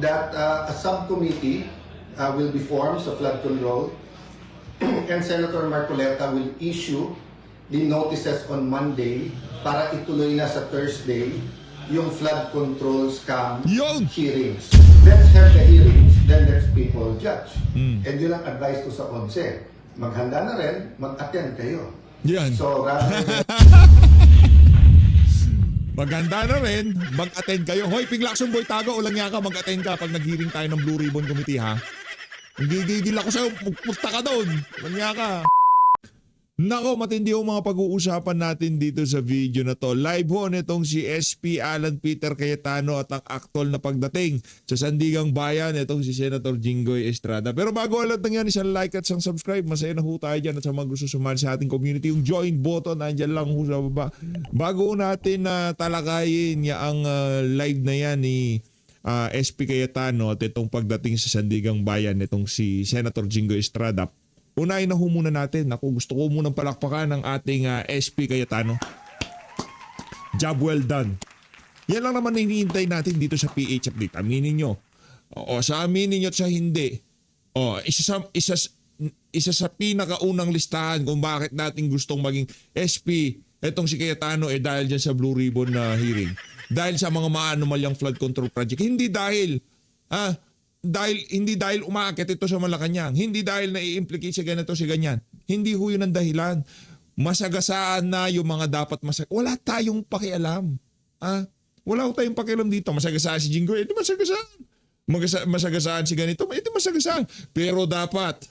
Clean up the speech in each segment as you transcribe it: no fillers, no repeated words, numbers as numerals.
that a subcommittee will be formed sa flood control and Senator Marcoleta will issue the notices on Monday para ituloy na sa Thursday yung flood control scam Yun! hearings. Let's have the hearings, then let's people judge. And yun ang advice ko sa ONCE. Maghanda na rin, mag-attend kayo. Yan. So, rather than Maganda na rin, mag-attend kayo. Hoy, Pinglaxon Boy Tago, ulang nga ka, mag-attend ka pag nag-hearing tayo ng Blue Ribbon Committee, ha? Gigigil ako sa'yo, pupunta ka doon. Ulang nga ka. Nako, matindi yung mga pag-uusapan natin dito sa video na to. Live ho nitong si SP Alan Peter Cayetano at ang aktol na pagdating sa Sandigang Bayan itong si Senator Jinggoy Estrada. Pero bago alam ng yan, isang like at isang subscribe. Masaya na ho tayo dyan at sa mga gusto sumali sa ating community. Yung join button, nandyan lang ho sa baba. Bago natin na talakayin ang live na yan ni SP Cayetano at itong pagdating sa Sandigang Bayan itong si Senator Jinggoy Estrada, unahin na ho muna natin. Ako, gusto ko munang palakpakan ng ating SP Cayetano. Job well done. Yan lang naman hinihintay natin dito sa PH Update. Aminin nyo. O, sa aminin nyo at sa hindi. O, isa sa pinakaunang listahan kung bakit natin gustong maging SP etong si Cayetano dahil dyan sa Blue Ribbon na hearing. Dahil sa mga maanomalyang flood control project. Hindi dahil umaakit ito sa Malacanang. Hindi dahil nai-implicate siya ganito si ganyan. Hindi ho yun ang dahilan. Masagasaan na yung mga dapat wala tayong pakialam. Wala tayong pakialam dito. Masagasaan si Jinggoy, edi masagasaan. Masagasaan si ganito, edi masagasaan. Pero dapat,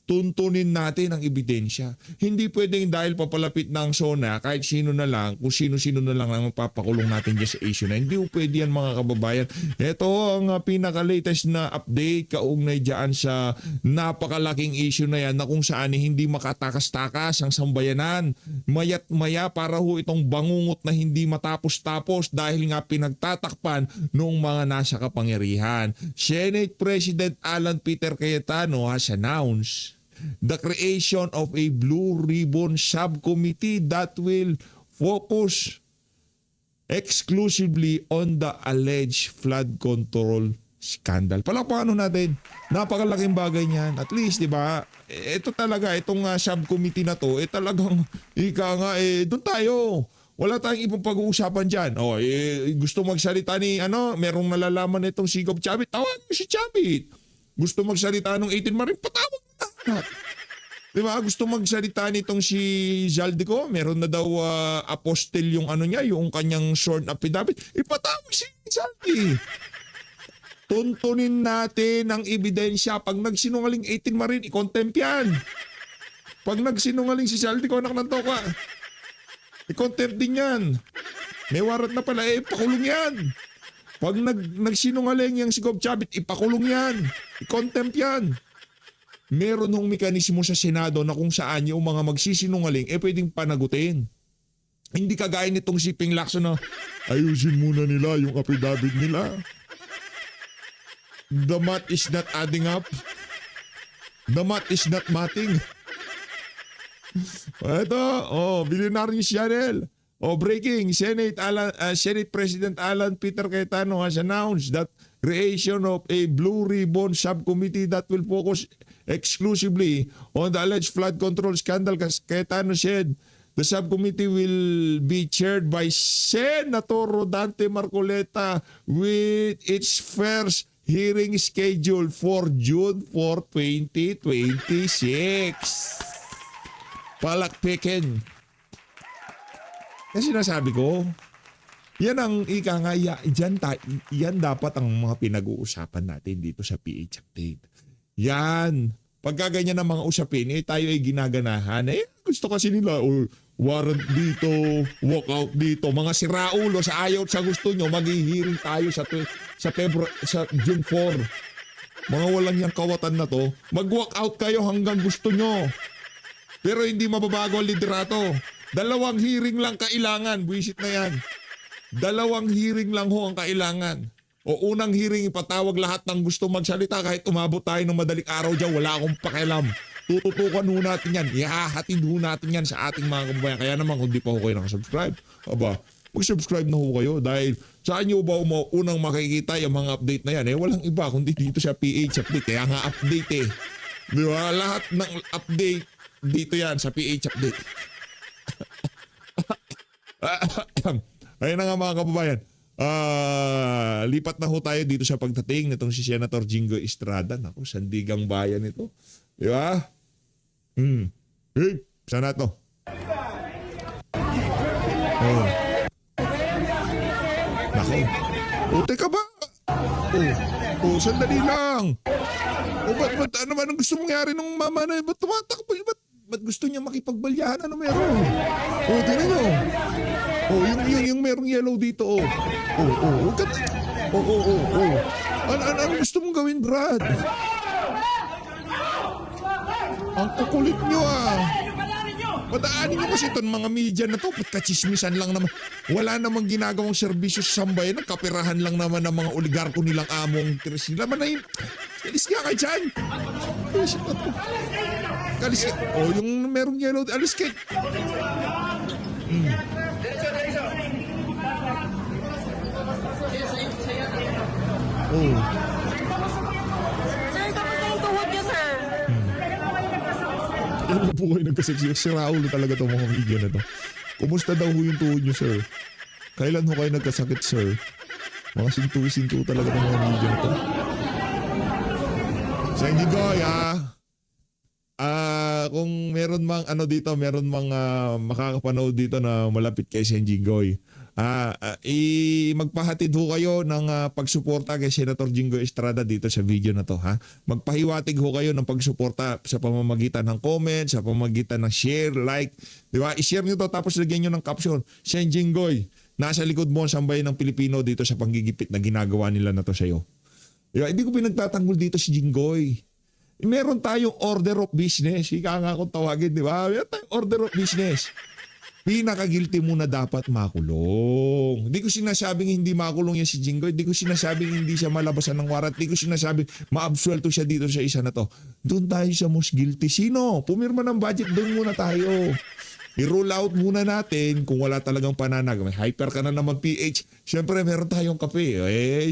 tuntunin natin ang ebidensya. Hindi pwedeng dahil papalapit ng SONA, kahit sino na lang, kung sino-sino na lang ang mapapakulong natin dyan sa issue na. Hindi pwede yan mga kababayan. Ito ang pinaka-latest na update kaugnay dyan sa napakalaking issue na yan na kung saan hindi makatakas-takas ang sambayanan. Maya't maya para ho itong bangungot na hindi matapos-tapos dahil nga pinagtatakpan noong mga nasa kapangyarihan. Senate President Alan Peter Cayetano has announced the creation of a Blue Ribbon Subcommittee that will focus exclusively on the alleged flood control scandal. Palakpakan natin. Napakalaking bagay niyan. At least, di ba, ito talaga, itong subcommittee na to, talagang, doon tayo. Wala tayong ibang pag-uusapan dyan. Gusto magsalita ni, merong nalalaman itong si Gob Chavit, tawag mo si Chavit. Gusto magsalita ng 18 Marine, patawag na. Diba? Gusto magsalita nitong si Zaldico, meron na daw apostle yung yung kanyang sworn affidavit. Ipatawag si Zaldi. Tuntunin natin ang ebidensya. Pag nagsinungaling 18 Marine, i-contempt yan. Pag nagsinungaling si Zaldico, anak ng toka, i-contempt din yan. May warat na pala, ipakulong yan. Pag nagsinungaling yung si Gob Chavit, ipakulong yan. I-contempt yan. Meron hong mekanismo sa Senado na kung saan yung mga magsisinungaling pwedeng panagutin. Hindi kagaya nitong si Pinglaxon na ayusin muna nila yung affidavit nila. The math is not adding up. The math is not matting. Ito, Billionaires Channel. Breaking, Senate President Alan Peter Cayetano has announced that creation of a Blue Ribbon Subcommittee that will focus exclusively on the alleged flood control scandal. Cayetano said the subcommittee will be chaired by Senator Rodante Marcoleta with its first hearing scheduled for June 4, 2026. Palakpikin. Kasi sinasabi ko, yan ang yan dapat ang mga pinag-uusapan natin dito sa PH Update. Yan. Pagka ganyan ang mga usapin, tayo ay ginaganahan. Gusto kasi nila, warrant dito, walkout dito. Mga siraulo sa ayaw at sa gusto nyo, mag-hearing tayo sa June 4. Mga walang yang kawatan na to, mag-walkout kayo hanggang gusto nyo. Pero hindi mababago ang liderato. 2 hearing lang kailangan. Buisit na yan. 2 hearing lang ho ang kailangan. O unang hearing, ipatawag lahat ng gusto magsalita kahit umabot tayo ng madaling araw dyan. Wala akong pakialam. Tututukan ho natin yan. Ihahatid ho natin yan sa ating mga kababayan. Kaya naman kung di pa ho kayo nakasubscribe, mag-subscribe na ho kayo dahil Saan nyo ba unang makikita yung mga update na yan? Walang iba kundi dito sa PH Update. Kaya nga update eh. Di ba? Lahat ng update dito yan sa PH Update. Ayun na nga mga kababayan. Lipat na ho tayo dito sa pagdating nitong si Senator Jingoy Estrada. Naku, sandigang bayan ito. Di ba? Hey, sana to? Oh. Naku. Teka ba? Sandali lang. Ba't ano man ang gusto mangyari nung mama na? Ba't tumatakbo? Ba't gusto niya makipagbalyahan? Ano meron? Tingnan nyo. Yung merong yellow dito. Ano gusto mong gawin, Brad? Ang kukulit nyo Pataanin nyo kasi itong mga media na to. Katsismisan lang naman. Wala namang ginagawang serbisyo sa sambayan. Nagkapirahan lang naman ng mga oligarko nilang among interes nila. Manayin. Alis ka kayo dyan. Alis ka. Yung merong yellow. Alis ka. Sir, kamusta yung tuhod niyo, sir? Ano po kayo nagkaseksyo? Si Raul talaga itong mga media na to. Kumusta daw ho yung tuhod nyo, sir? Kailan ho kayo nagkasakit, sir? Mga sintu-sintu talaga itong mga media na to. Sa Indigoy, kung meron mang meron mang makakapanood dito na malapit kay Senji Goy. Magpahatid ho kayo ng pagsuporta kay Senator Jingoy Estrada dito sa video na to, ha. Magpahiwatig ho kayo ng pagsuporta sa pamamagitan ng comment, sa pamamagitan ng share, like, di ba? I-share niyo to tapos lagyan niyo ng caption, Senji Jingoy, nasa likod mo ang sambayan ng Pilipino dito sa panggigipit na ginagawa nila na to sa iyo. Di ba? Hindi ko pinagtatanggol dito si Jingoy. Meron tayong order of business. Ika nga akong tawagin, di ba? Meron tayong order of business. Pinaka-guilty muna dapat makulong. Hindi ko sinasabing hindi makulong yan si Jingoy. Hindi ko sinasabing hindi siya malabasan ng warrant. Hindi ko sinasabing maabsuelto siya dito sa isa na to. Doon tayo sa most guilty. Sino? Pumirma ng budget, doon muna tayo. I-roll out muna natin kung wala talagang pananag. May hyper ka na naman PH. Siyempre meron tayong kape.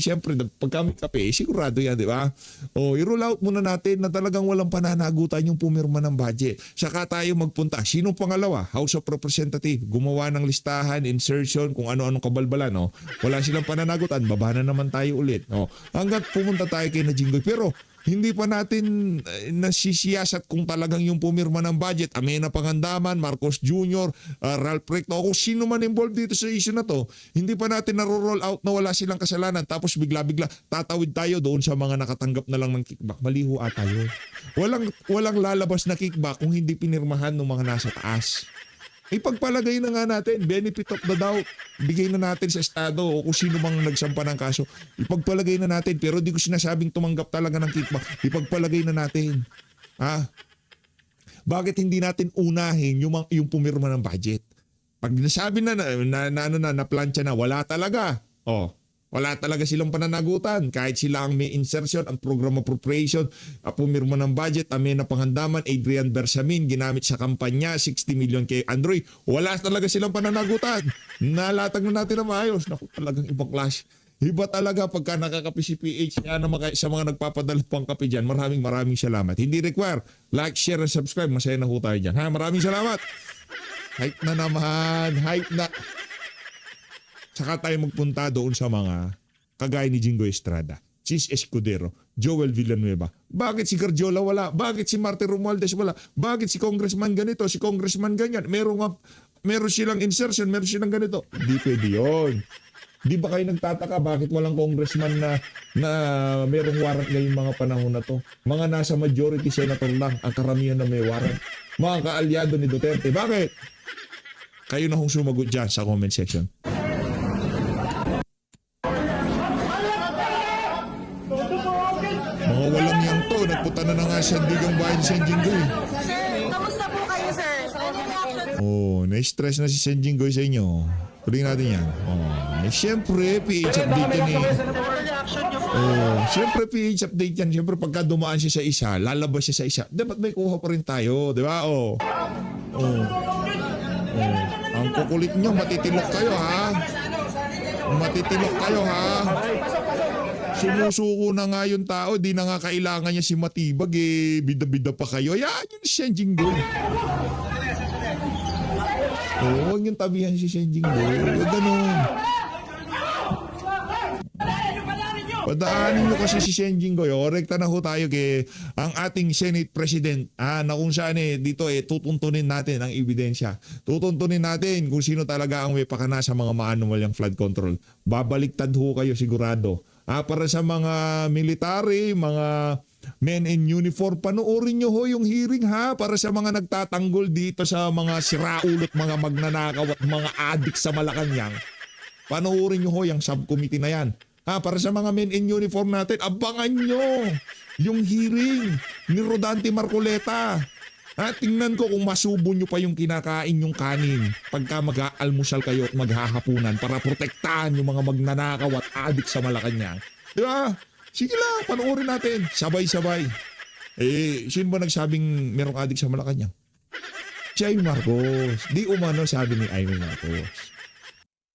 Siyempre pag kami kape, sigurado yan, di ba? I-roll out muna natin na talagang walang pananagutan yung pumirma ng budget. Saka tayo magpunta. Sinong pangalawa? House of Representatives. Gumawa ng listahan, insertion, kung ano-anong kabalbalan. No? Wala silang pananagutan. Baba na naman tayo ulit. No? Hanggat pumunta tayo kay na Jingoy. Pero hindi pa natin nasisiyasat kung talagang yung pumirma ng budget. Amena Pangandaman, Marcos Jr., Ralph Recto, kung sino man involved dito sa issue na to, hindi pa natin naro-roll out na wala silang kasalanan. Tapos bigla-bigla tatawid tayo doon sa mga nakatanggap na lang ng kickback. Maliho ata yun. Walang lalabas na kickback kung hindi pinirmahan ng mga nasa taas. Ipagpalagay na nga natin, benefit of the doubt, bigay na natin sa Estado o kung sino mang nagsampa ng kaso. Ipagpalagay na natin, pero di ko sinasabing tumanggap talaga ng kickback. Ipagpalagay na natin. Bakit hindi natin unahin yung pumirma ng budget? Pag nasabi na plancha na, wala talaga. Wala talaga silang pananagutan. Kahit sila ang may insertion, ang program appropriation, pumirma ng budget, Amena Pangandaman, Adrian Bersamin, ginamit sa kampanya, 60 million kay Androy. Wala talaga silang pananagutan. Nalatag na natin na maayos. Naku, talagang ibang clash. Iba talaga pagka nakakapi si PH. Kaya sa mga nagpapadala pang kape dyan, maraming salamat. Hindi require. Like, share, and subscribe. Masaya na ho tayo dyan. Maraming salamat. Hype na naman. Hype na. Saka tayo magpunta doon sa mga kagaya ni Jingoy Estrada, Chis Escudero, Joel Villanueva. Bakit si Garjola wala? Bakit si Martin Romualdez wala? Bakit si Congressman ganito, si Congressman ganyan? Meron silang insertion, meron silang ganito. Hindi pwede yun. Di ba kayo nagtataka bakit walang congressman na merong warrant ngayong mga panahon na to? Mga nasa majority senator lang ang karamihan na may warrant. Mga kaalyado ni Duterte. Bakit? Kayo na hong sumagot dyan sa comment section. Mga walang yang to, nagpunta na nga sa Digang Bayan sa Jingoy. Sir, kamusta po kayo, sir? Ano reaction? Na-stress na si Sen Jingoy sa inyo. Tuloy natin yan. Siyempre, PH update yan eh. Siyempre, PH update yan. Siyempre, pagka dumaan siya sa isa, lalabas siya sa isa, dapat may kuha pa rin tayo. Di ba? Ang kukulit nyo, matitilok kayo, ha? Matitinok kayo ha. Sumusuko na nga yung tao, di na nga kailangan niya si Matibag eh. Bida-bida pa kayo. Yan yung Shen Jinggoy. Oo, huwag yung tabihan si Shen Jinggoy. Huwag ganun. Padaanin nyo kasi si Shen Jinggoy. O, rekta na ho tayo kay ang ating Senate President. Na kung saan dito tutuntunin natin ang ebidensya. Tutuntunin natin kung sino talaga ang may pakana sa mga maanumalyang flood control. Babaliktad ho kayo sigurado. Para sa mga military, mga men in uniform, panoorin nyo ho yung hearing ha. Para sa mga nagtatanggol dito sa mga siraulot, mga magnanakaw at mga adik sa Malacanang. Panoorin nyo ho yung subcommittee na yan. Para sa mga men in uniform natin, abangan nyo yung hearing ni Rodante Marcoleta. Tingnan ko kung masubo nyo pa yung kinakain yung kanin pagka mag-aalmusal kayo at maghahapunan para protektahan yung mga magnanakaw at adik sa Malacanang. Di ba? Sige lang, panoorin natin. Sabay-sabay. Sino ba nagsabing merong adik sa Malacanang? Si Amy Marcos. Di umano sabi ni Amy Marcos.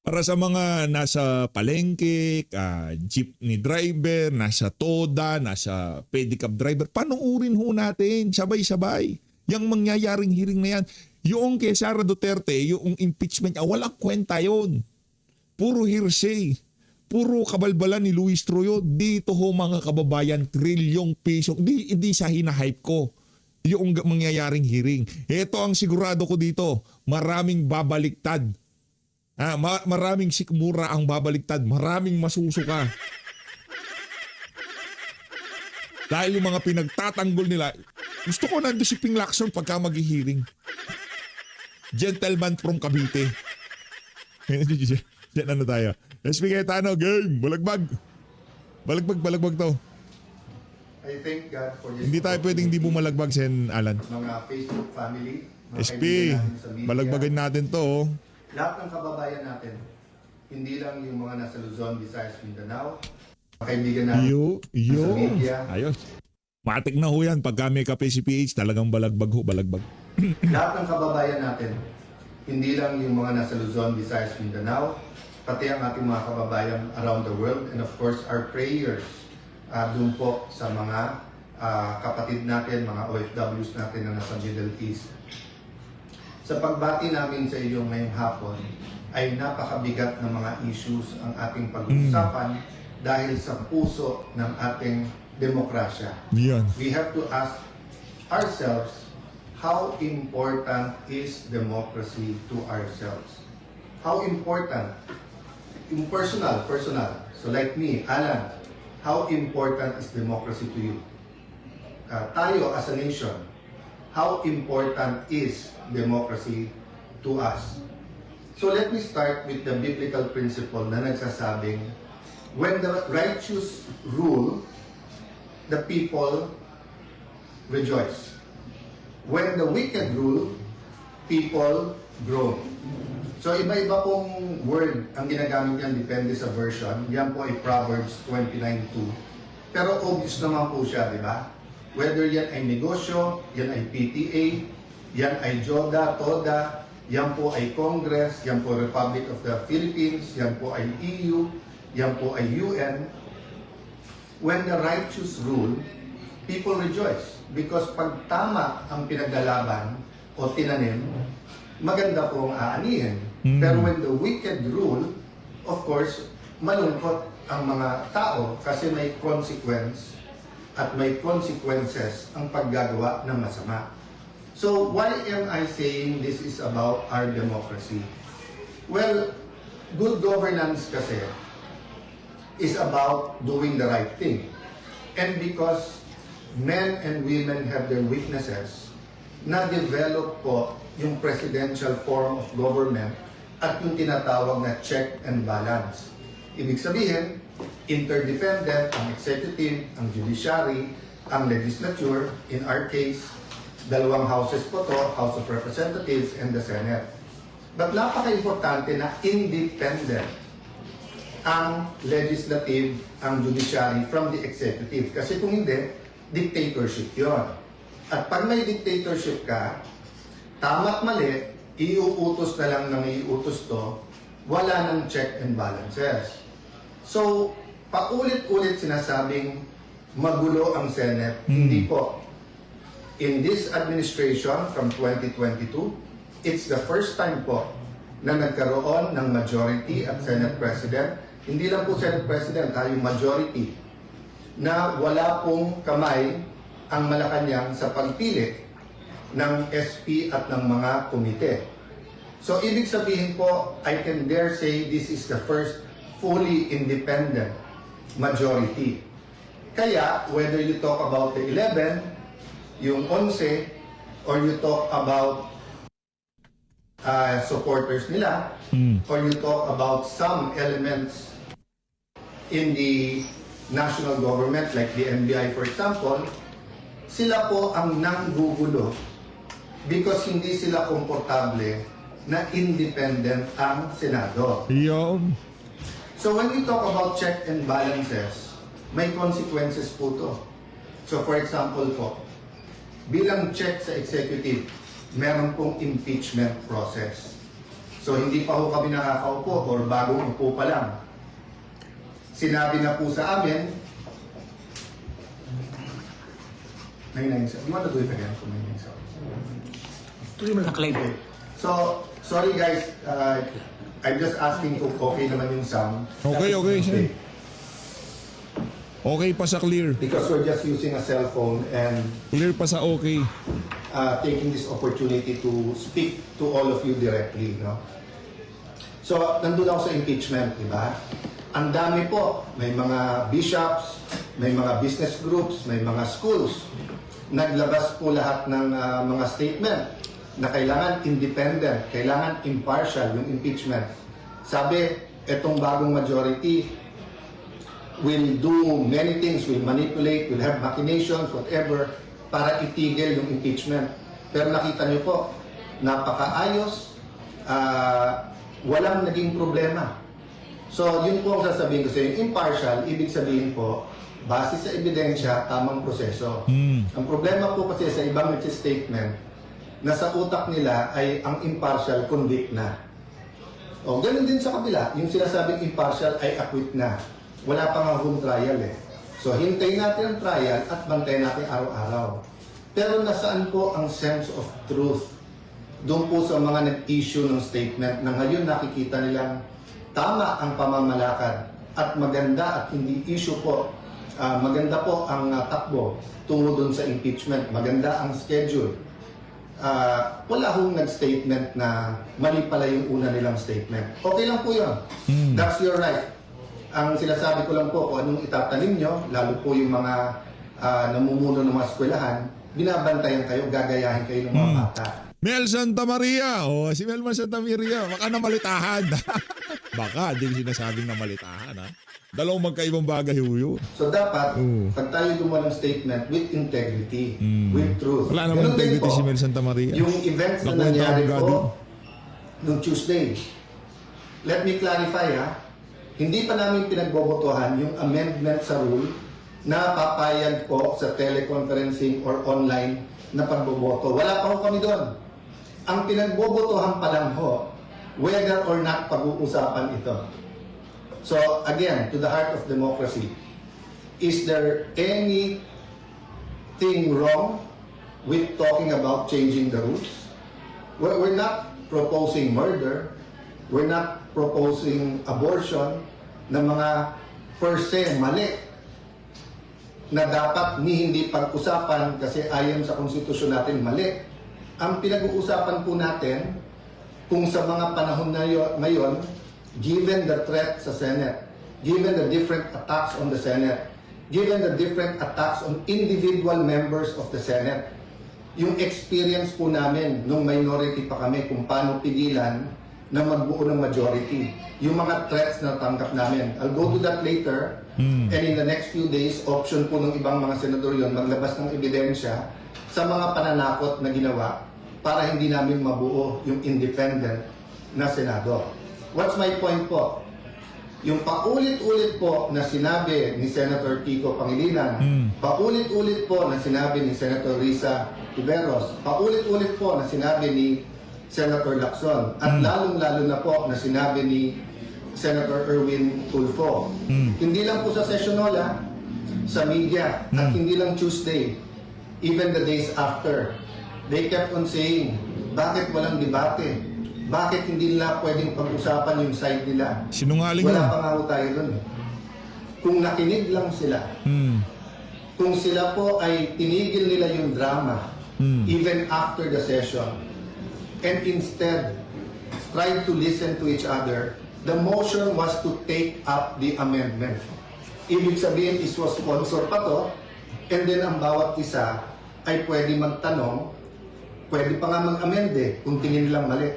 Para sa mga nasa palengke, jeepney driver, nasa toda, nasa pedicab driver, panoorin ho natin, sabay-sabay. Yung mangyayaring hearing na yan, yung kay Sara Duterte, yung impeachment, walang kwenta yon. Puro hearsay. Puro kabalbalan ni Luis Troyo. Dito ho mga kababayan, trilyong piso. Hindi sa hinahype ko. Yung mangyayaring hearing. Ito ang sigurado ko dito. Maraming babaliktad. Maraming sikmura ang babaliktad. Maraming masusuka. Dahil yung mga pinagtatanggol nila, gusto ko nandun si Ping Lacson pagka mag-hearing. Gentleman from Cavite. Yan ano tayo. SP Cayetano, game. Balagbag. Balagbag to. I thank God for this. Hindi tayo pwedeng hindi bumalagbag, Sen Alan. Mga Facebook family, mga SP, kaibigan natin sa media, balagbagan natin to. lahat ng kababayan natin, hindi lang yung mga nasa Luzon, Visayas, Mindanao, mga kaibigan natin sa media, Ayos. Matik na ho yan. Pagka may kape si PH, talagang balagbag ho, balagbag. lahat ng kababayan natin, hindi lang yung mga nasa Luzon, Visayas, Mindanao, pati ang ating mga kababayan around the world, and of course, our prayers dun po sa mga kapatid natin, mga OFWs natin na nasa Middle East. Sa pagbati namin sa iyo ngayong hapon, ay napakabigat ng mga issues ang ating pag-uusapan dahil sa puso ng ating demokrasya. Yan. We have to ask ourselves, how important is democracy to ourselves? How important? In personal. So like me, Alan, how important is democracy to you? Tayo as a nation, how important is democracy to us? So let me start with the biblical principle na nagsasabing, when the righteous rule, the people rejoice. When the wicked rule, people groan. So iba-iba pong word ang ginagamit yan, depende sa version. Yan po ay Proverbs 29:2. Pero obvious naman po siya, di ba? Whether yan ay negosyo, yan ay PTA, yan ay JODA, TODA, yan po ay Congress, yan po Republic of the Philippines, yan po ay EU, yan po ay UN. When the righteous rule, people rejoice. Because pag tama ang pinaglalaban o tinanim, maganda pong aanihin. Pero when the wicked rule, of course, malungkot ang mga tao kasi may consequence at may consequences ang paggagawa ng masama. So why am I saying this is about our democracy? Well, good governance kasi is about doing the right thing. And because men and women have their weaknesses, na-develop po yung presidential form of government at yung tinatawag na check and balance. Ibig sabihin, interdependent ang executive, ang judiciary, ang legislature, in our case, dalawang houses po to, House of Representatives and the Senate. But napaka-importante na independent ang legislative, ang judiciary from the executive. Kasi kung hindi, dictatorship yon. At pag may dictatorship ka, tama't mali, iuutos na lang ng iuutos to, wala ng check and balances. So, paulit-ulit sinasabing magulo ang Senate. Hindi po. In this administration from 2022, it's the first time po na nagkaroon ng majority at Senate President. Hindi lang po Senate President, yung majority na wala pong kamay ang Malacanang sa pagpili ng SP at ng mga komite. So, ibig sabihin po, I can dare say this is the first fully independent majority. Kaya, whether you talk about the 11, yung 11, or you talk about supporters nila, or you talk about some elements in the national government, like the NBI for example, sila po ang nanggugulo because hindi sila komportable na independent ang Senado. Yun. So when we talk about check and balances, may consequences po to. So for example po, bilang check sa executive, meron pong impeachment process. So hindi pa ho kami nakakaupo or bagong upo pa lang. Sinabi na po sa amin, you want to do it again for 997? Okay. So, sorry guys, I'm just asking kung okay naman yung sound. Okay, sir. Okay pa sa clear. Because we're just using a cell phone and Clear pa sa okay. taking this opportunity to speak to all of you directly. No? So, nandun ako sa impeachment, di ba? Ang dami po, may mga bishops, may mga business groups, may mga schools. Naglabas po lahat ng mga statement na kailangan independent, kailangan impartial yung impeachment. Sabi, etong bagong majority will do many things, will manipulate, will have machinations, whatever, para itigil yung impeachment. Pero nakita niyo po, napakaayos, walang naging problema. So, yun po ang sasabihin ko sa inyo. Impartial, ibig sabihin po, base sa ebidensya, tamang proseso. Ang problema po kasi sa ibang statement, na sa utak nila ay ang impartial convict na. O, ganun din sa kabila. Yung sinasabing impartial ay acquit na. Wala pa nga home trial eh. So, hintayin natin ang trial at bantayan natin araw-araw. Pero nasaan po ang sense of truth? Doon po sa mga nag-issue ng statement na ngayon nakikita nilang tama ang pamamalakad at maganda at hindi issue po. Maganda po ang takbo tungo doon sa impeachment. Maganda ang schedule. Wala hong nag-statement na mali pala yung una nilang statement. Okay lang po yun. That's your right. Ang sinasabi ko lang po kung anong itatanim nyo, lalo po yung mga namumuno ng mga eskwelahan, binabantayan kayo, gagayahin kayo ng mga bata. Mel Santa Maria. O, si Melman Santa Maria. Baka namalitahan. Baka, hindi sinasabing namalitahan, ha? Dalawang magkaibang bagay huyo. So dapat, pag tayo gumawa ng statement with integrity, with truth. Wala naman Ganun din integrity po, si Mel Santa Maria. yung events na Nakwenta nangyari ang gado. po noong Tuesday. Let me clarify ha. Hindi pa namin pinagbobotohan yung amendment sa rule na papayag po sa teleconferencing or online na pagboboto. Wala pa ho kami doon. Ang pinagbobotohan pa lang ho, whether or not pag-uusapan ito. So again, to the heart of democracy, is there anything wrong with talking about changing the rules? We're not proposing murder. We're not proposing abortion na mga per se mali na dapat hindi pag-usapan kasi ayon sa konstitusyon natin mali. Ang pinag-uusapan po natin kung sa mga panahon na ngayon, given the threat sa Senate, given the different attacks on the Senate, given the different attacks on individual members of the Senate, yung experience po namin nung minority pa kami kung paano pigilan na magbuo ng majority. Yung mga threats na tanggap namin. I'll go to that later. And in the next few days, option po ng ibang mga senador yun maglabas ng ebidensya sa mga pananakot na ginawa para hindi namin mabuo yung independent na Senado. What's my point po? Yung paulit-ulit po na sinabi ni Senator Kiko Pangilinan, paulit-ulit po na sinabi ni Senator Risa Tiberos, paulit-ulit po na sinabi ni Senator Lacson. At lalong-lalo na po na sinabi ni Senator Erwin Tulfo. Hindi lang po sa sessionola, sa media, at hindi lang Tuesday, even the days after. They kept on saying, bakit walang debate? Bakit hindi nila pwedeng pag-usapan yung side nila? Sinungaling Wala yun. pa nga ho tayo dun eh. Kung nakinig lang sila, kung sila po ay tinigil nila yung drama, even after the session, and instead tried to listen to each other, the motion was to take up the amendment. Ibig sabihin, is was sponsor pa to, and then ang bawat isa ay pwede magtanong, pwede pa nga mag-amend eh, kung tingin nilang mali.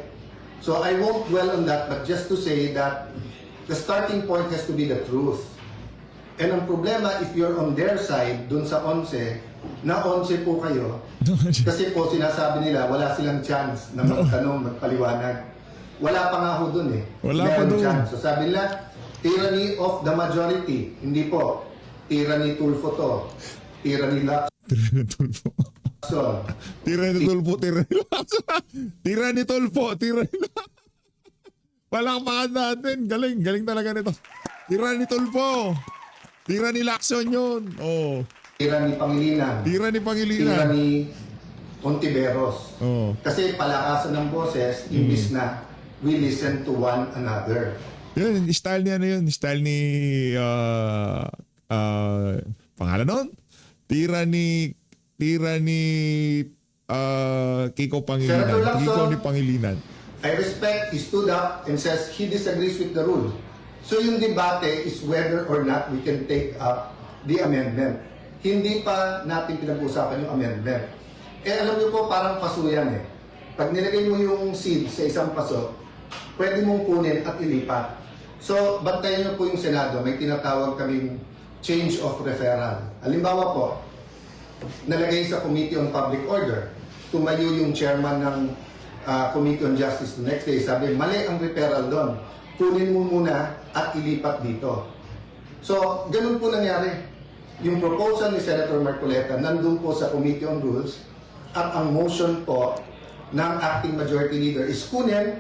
So I won't dwell on that, but just to say that the starting point has to be the truth. And ang problema, if you're on their side, dun sa 11, na 11 po kayo, kasi po sinasabi nila, wala silang chance na magtanong, magpaliwanag. Wala pa nga ho dun eh. Wala pa Meron dun. chance. So sabi nila, tyranny of the majority. Hindi po. Tyranny Tulfo to. Tyranny Tira ni Tulfo. Lacson. Tira ni Tulfo. Tira ni Lacson. Tira ni Tulfo. Tira ni Lacson. Palakpakan natin. Galing. Galing talaga nito. Tira ni Tulfo. Tira ni Lacson yun. Oh. Tyranny Pangilinan. Tira ni Pangilinan. Tyranny Ontiveros. Oh. Kasi palakasan ng boses, imbis na we listen to one another. Yun, style niya na yun. Style ni... pangalan nun? Tira ni Kiko Senator Pangilinan. Lacson. Kiko ni Pangilinan. I respect, he stood up and says he disagrees with the rule. So yung debate is whether or not we can take up the amendment. Hindi pa natin pinag-usapan yung amendment. Eh alam niyo po, parang paso yan eh. Pag nilagay mo yung seed sa isang paso, pwede mong kunin at ilipat. So, bantayan niyo po yung Senado, may tinatawag kaming change of referral. Halimbawa po, nalagay sa Committee on Public Order, tumayo yung chairman ng Committee on Justice the next day, sabi, mali ang referral doon. Kunin mo muna at ilipat dito. So, ganun po nangyari. Yung proposal ni Senator Marcoleta nandun po sa Committee on Rules at ang motion po ng acting majority leader is kunin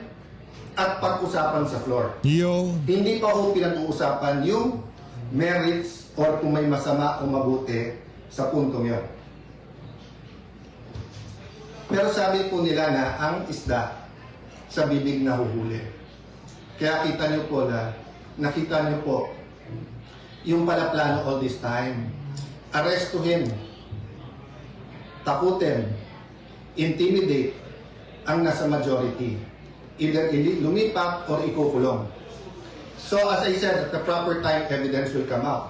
at pag-usapan sa floor. Yo. Hindi pa ho pinag-uusapan yung merits or kung may masama o mabuti sa puntong yun. Pero sabi po nila na ang isda sa bibig na huhuli. Kaya kita niyo po na, nakita niyo po yung pala plano all this time. Arestuhin, takutin, intimidate ang nasa majority. Either lumipat or ikukulong. So as I said, at the proper time, evidence will come out.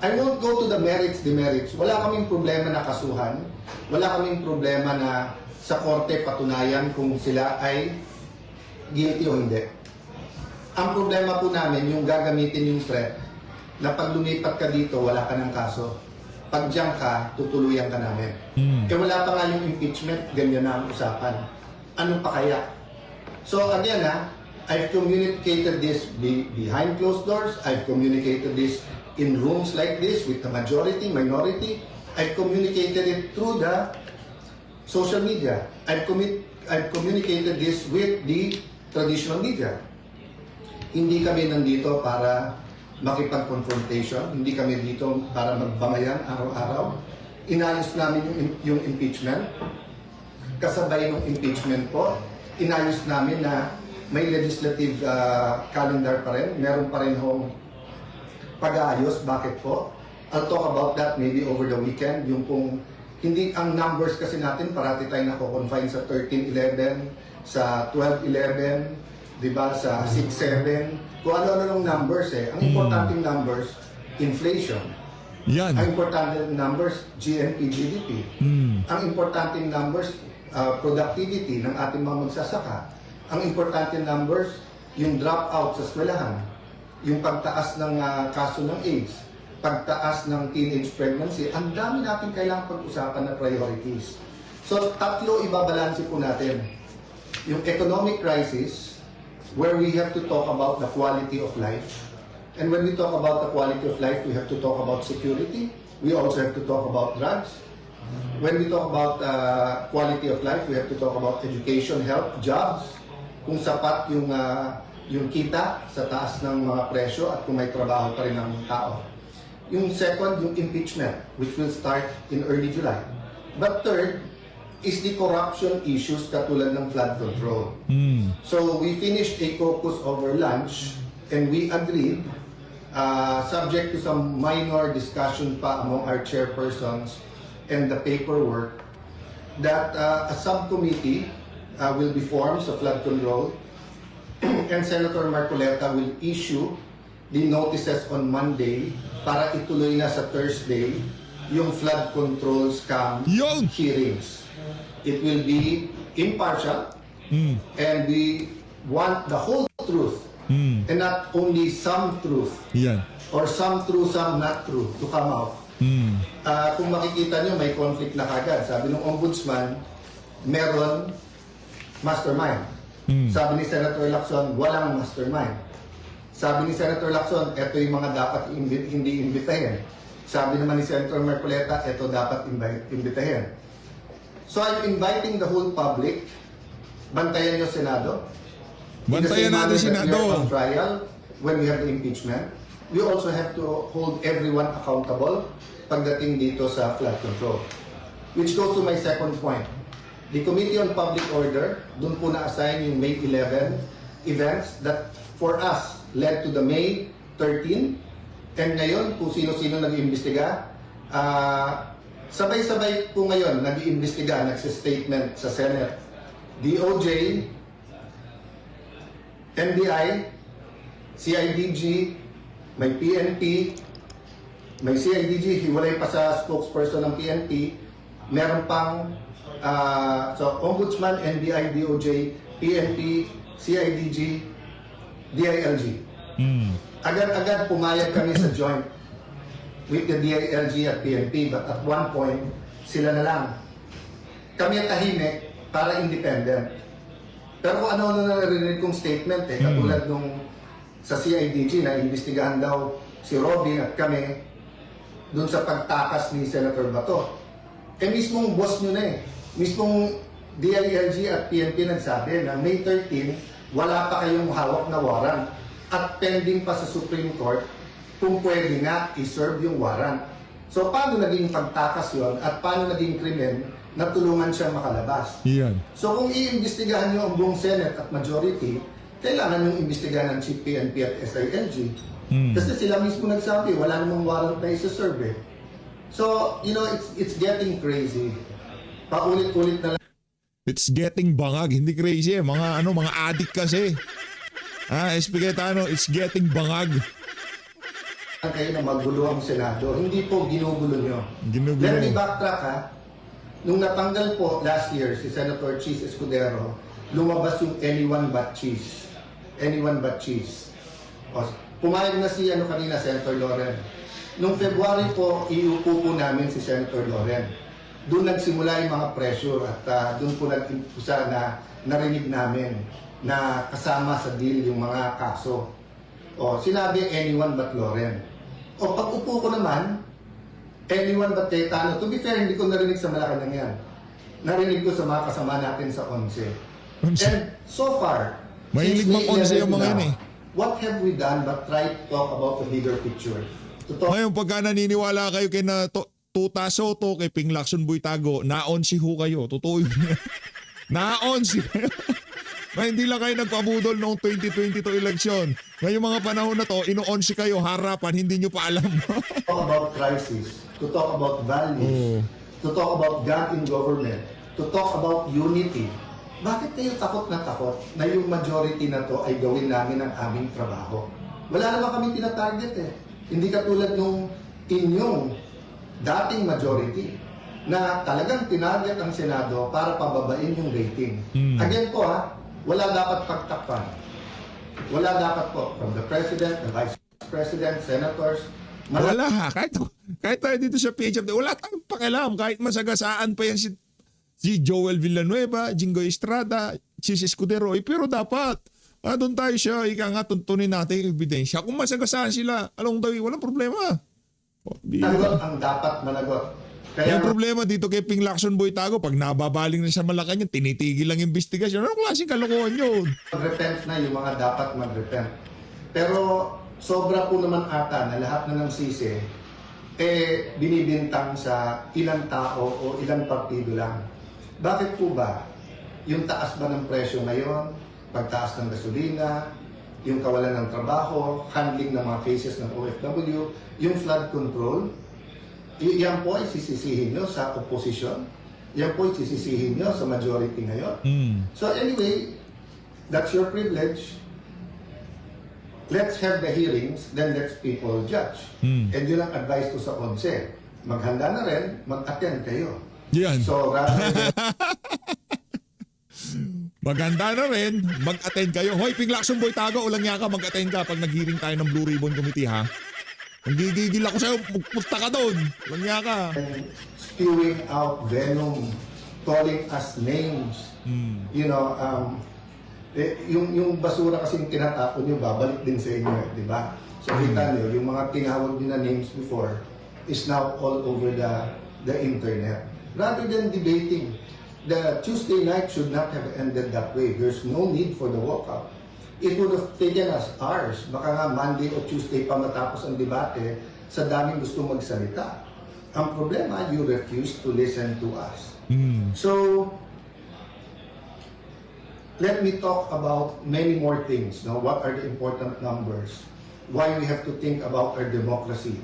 I won't go to the merits, demerits. Wala kaming problema na kasuhan. Wala kaming problema na sa korte patunayan kung sila ay guilty o hindi. Ang problema po namin, yung gagamitin yung threat na pag lumipat ka dito, wala ka ng kaso. Pag diyan ka, tutuluyan ka namin. Eh wala pa nga yung impeachment, ganyan na ang usapan. Ano pa kaya? So again I've communicated this behind closed doors. I've communicated this in rooms like this with the majority, minority. I've communicated it through the social media. I've communicated this with the traditional media. Hindi kami nandito para makipag-confrontation. Hindi kami dito para magbangayan araw-araw. Inayos namin yung impeachment. Kasabay ng impeachment po, inayos namin na may legislative calendar pa rin. Meron pa rin hong pag-aayos. Bakit po? I'll talk about that maybe over the weekend. Yung pong, hindi ang numbers kasi natin, parati tayo nako-confine sa 13-11, sa 12-11, di ba, sa 6-7. Kung ano-ano ng numbers eh. Ang importanteng numbers, inflation. Yan. Ang importanteng numbers, GNP, GDP. Ang importanteng numbers, productivity ng ating mga magsasaka. Ang importanteng numbers, yung dropout sa eskwelahan. Yung pagtaas ng kaso ng AIDS. Pagtaas ng teenage pregnancy. Ang dami natin kailangang pag-usapan na priorities. So, tatlo ibabalanse po natin. Yung economic crisis, where we have to talk about the quality of life. And when we talk about the quality of life, we have to talk about security. We also have to talk about drugs. When we talk about quality of life, we have to talk about education, health, jobs, kung sapat yung kita sa taas ng mga presyo at kung may trabaho pa rin ang tao. Yung second, yung impeachment, which will start in early July. But third, is the corruption issues katulad ng flood control. So we finished a caucus over lunch and we agreed, subject to some minor discussion pa among our chairpersons and the paperwork, that a subcommittee will be formed sa flood control and Senator Marcoleta will issue the notices on Monday para ituloy na sa Thursday yung flood control scam Yun! hearings. It will be impartial and we want the whole truth and not only some truth Yan. or some true, some not true to come out. Kung makikita nyo, may conflict na kagad. Sabi ng ombudsman, meron mastermind. Sabi ni Senator Lacson, walang mastermind. Sabi ni Senator Lacson, ito yung mga dapat hindi imbitahin. Sabi naman ni Senator Marcoleta, ito dapat imbitahin. So I'm inviting the whole public, bantayan nyo Senado. Bantayan natin Senado. We are on trial when we have the impeachment. We also have to hold everyone accountable pagdating dito sa flood control. Which goes to my second point. The Committee on Public Order, dun po na-assign yung May 11 events that for us led to the May 13. And ngayon, kung sino-sino nag-iimbestiga, sabay-sabay po ngayon nag-iimbestiga, nagsistatement sa Senate. DOJ, NBI, CIDG, may PNP, may CIDG, hiwalay pa sa spokesperson ng PNP, meron pang so Ombudsman, NBI, DOJ, PNP, CIDG, DILG. Agad-agad pumayag kami sa joint with the DILG at PNP, but at one point, sila na lang. Kami ang tahimik para independent. Pero kung ano na narinig kong statement, katulad nung sa CIDG na imbestigahan daw si Robin at kami dun sa pagtakas ni Senator Bato. Mismong boss nyo na mismong DILG at PNP nagsabi na May 13, wala pa kayong hawak na warrant at pending pa sa Supreme Court kung pwede nga i-serve yung warrant. So paano naging pagtakas yon at paano naging krimen na tulungan siyang makalabas? Yan. So kung iimbestigahan nyo ang buong Senate at majority, kailangan yung imbestigahan ng Chief PNP at SILG. Kasi sila mismo nagsabi, wala namang warrant na isa-serve. So, you know, it's getting crazy. Paulit-ulit na lang. It's getting bangag, hindi crazy mga mga addict kasi. SP Cayetano, it's getting bangag. Kayo na magulo ang Senado. Hindi po ginugulo nyo. Ginugulo. Let me backtrack ha. Nung natanggal po last year si Senator Cheese Escudero, lumabas yung anyone but cheese. Anyone but cheese. O, pumayag na si kanina, Senator Loren. Nung February po, iupo po namin si Senator Loren. Doon nagsimula yung mga pressure at doon po nag-impulsa na narinig namin na kasama sa deal yung mga kaso. O, sinabi anyone but Loren. O, pag upo ko naman, anyone but Cayetano. To be fair, hindi ko narinig sa Malacanang yan. Narinig ko sa mga kasama natin sa 11. And so far, Mahilig since mang May 11 yung 11 mga yan now, what have we done but try to talk about the bigger picture? To talk Ngayon, pagka naniniwala kayo kay Tuta Soto, kay Ping Lacson Boytago, na-on-si ho kayo. Totoo yun. Na-on-si kayo. Hindi lang kayo nagpabudol noong 2022 eleksyon. Ngayong mga panahon na to, ino-on-si kayo, harapan, hindi nyo pa alam. talk about crisis, to talk about values, to talk about God in government, to talk about unity. Bakit kayo takot na yung majority na to ay gawin namin ang aming trabaho? Wala naman kami tinatarget Hindi katulad nung inyong dating majority na talagang tinarget ang Senado para pababain yung rating. Again po wala dapat pagtakpan. Wala dapat po from the President, the Vice President, Senators. Wala ha. Kahit tayo dito sa PHF, wala tayong pakialam. Kahit masagasaan pa yan si Joel Villanueva, Jingoy Estrada, Cheese Escudero. Pero dapat, doon tayo siya, tuntunin natin yung ebidensya. Kung masagasaan sila, walang problema. Managot ang dapat managot. Kaya Yung problema dito kay Ping Lacson Boy Tago, pag nababaling na sa Malacanang, tinitigil lang investigasyon. Anong klaseng kalokohan yun? mag-repent na yung mga dapat mag-repent. Pero sobra po naman ata na lahat na ng sisi binibintang sa ilang tao o ilang partido lang. Bakit po ba? Yung taas ba ng presyo ngayon, pagtaas ng gasolina, yung kawalan ng trabaho, handling ng mga cases ng OFW, yung flood control, yan po ay sisisihin nyo sa opposition. Yan po ay sisisihin nyo sa majority ngayon. So anyway, that's your privilege. Let's have the hearings, then let's people judge. And yun ang advice ko sa ONCE. Maghanda na rin, mag-attend kayo. Yan. So rather than Maganda na rin, mag-attend kayo. Hoy, Ping Lacson Boy Tago, ulang niya ka, mag-attend ka pag nag-hearing tayo ng Blue Ribbon Committee, ha? Ang gigigil ako sa'yo, punta ka doon. Ulang niya ka. spewing out venom, calling us names. You know, yung basura kasing tinatapon nyo, babalik din sa inyo, di ba? So kita nyo, yung mga tinawag nyo na names before is now all over the internet. Rather than debating, the Tuesday night should not have ended that way. There's no need for the walkout. It would have taken us hours. Baka nga Monday o Tuesday pa matapos ang debate sa daming gusto magsalita. Ang problema, you refuse to listen to us. So, let me talk about many more things. No? What are the important numbers? Why we have to think about our democracy?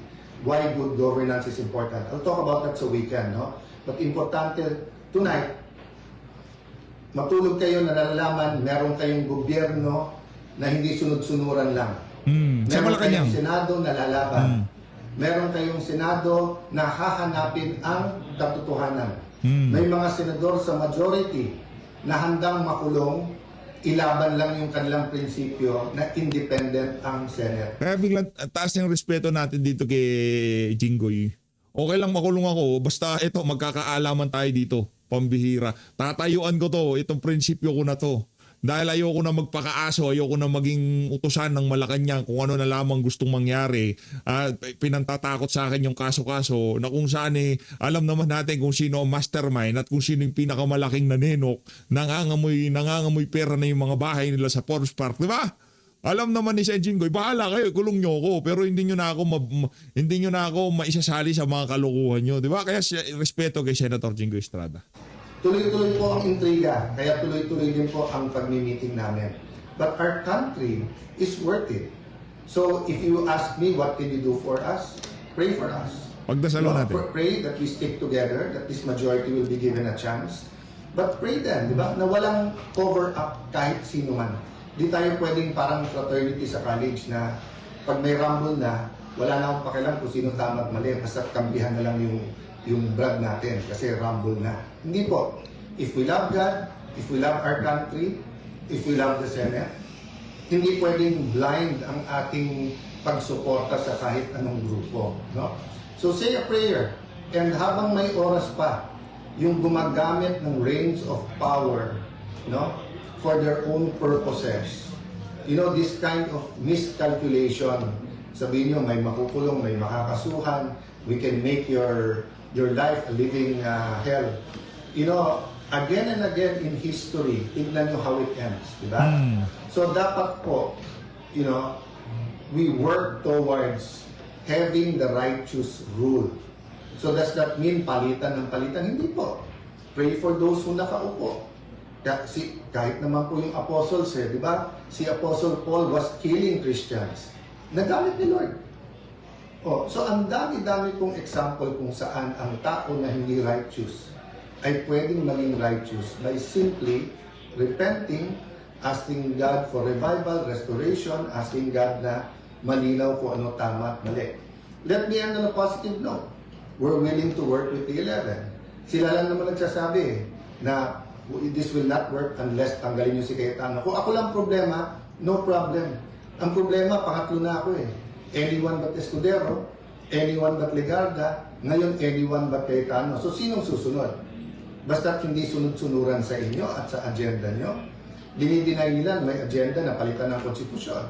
Why good governance is important? I'll talk about that sa weekend. No? But importante, tonight, matulog kayo na nalalaman, meron kayong gobyerno na hindi sunod-sunuran lang. Sa Meron Malacanang. kayong Senado na lalaban. Meron kayong Senado na hahanapin ang katotohanan. May mga senador sa majority na handang makulong, ilaban lang yung kanilang prinsipyo na independent ang Senate. Kaya biglang taas yung respeto natin dito kay Jinggoy. Okay lang makulong ako, basta ito, magkakaalaman tayo dito. Pambihira. Tatayuan ko to, itong prinsipyo ko na to. Dahil ayoko na magpakaaso, ayoko na maging utusan ng Malacanang kung ano na lamang gustong mangyari. Pinantatakot sa akin yung kaso-kaso na kung saan alam naman natin kung sino ang mastermind at kung sino yung pinakamalaking nanenok, nangangamoy pera na yung mga bahay nila sa Forbes Park, di ba? Alam naman ni Sen Jinggoy, bahala kayo, kulong nyo ako, pero hindi nyo na ako maisasali sa mga kalokohan nyo, di ba? Kaya respeto kay Senator Jinggoy Estrada. Tuloy-tuloy po ang intriga, kaya tuloy-tuloy din po ang pagmi-meeting namin. But our country is worth it. So if you ask me what can you do for us, pray for us. Pagdasalo natin. Pray that we stick together, that this majority will be given a chance. But pray then, di ba, na walang cover up kahit sino man. Di tayo pwedeng parang fraternity sa college na pag may rumble na, wala na akong pakialam kung sino tama at mali, basta kambihan na lang yung brad natin kasi rumble na. Hindi po. If we love God, if we love our country, if we love the Senate, hindi pwedeng blind ang ating pagsuporta sa kahit anong grupo. No? So say a prayer. And habang may oras pa, yung gumagamit ng reins of power, no, for their own purposes. You know, this kind of miscalculation. Sabihin nyo, may makukulong, may makakasuhan, we can make your life a living hell. You know, again and again in history, tignan nyo how it ends, di ba? So dapat po, you know, we work towards having the righteous rule. So does that mean palitan ng palitan? Hindi po. Pray for those who nakaupo. Kahit naman po yung apostles, di ba? Si Apostle Paul was killing Christians. Nagamit ni Lord. So ang dami-dami pong example kung saan ang tao na hindi righteous ay pwedeng maging righteous by simply repenting, asking God for revival, restoration, asking God na malinaw kung ano tama at mali. Let me end on a positive note. We're willing to work with the 11. Sila lang naman nagsasabi na this will not work unless tanggalin nyo si Cayetano. Kung ako lang problema, no problem. Ang problema, pangatlo na ako Anyone but Escudero, anyone but Legarda, ngayon anyone but Cayetano. So sinong susunod? Basta't hindi sunod-sunuran sa inyo at sa agenda nyo, dinideny nila may agenda na palitan ng konstitusyon.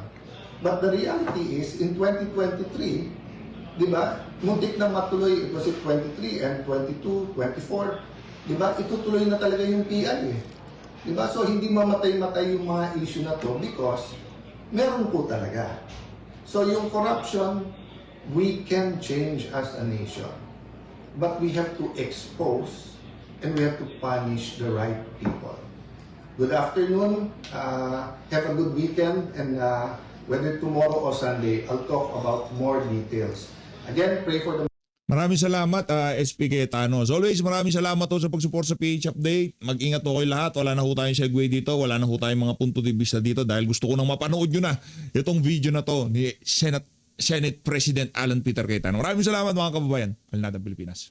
But the reality is, in 2023, Di ba? Muntik na matuloy, it was it 23 and 22, 24. Di ba? Itutuloy na talaga yung PI eh. Di ba? So hindi mamatay-matay yung mga issue na to because meron po talaga. So yung corruption, we can change as a nation. But we have to expose and we have to punish the right people. Good afternoon. Have a good weekend. And whether tomorrow or Sunday, I'll talk about more details. Again, pray for the Maraming salamat, SP Cayetano. As always, maraming salamat to sa pag-support sa PH Update. Mag-ingat po kayo lahat. Wala na ho tayong segue dito. Wala na ho tayong mga punto de vista dito dahil gusto ko nang mapanood nyo na itong video na to ni Senate President Alan Peter Cayetano. Maraming salamat mga kababayan. Palnadang Pilipinas.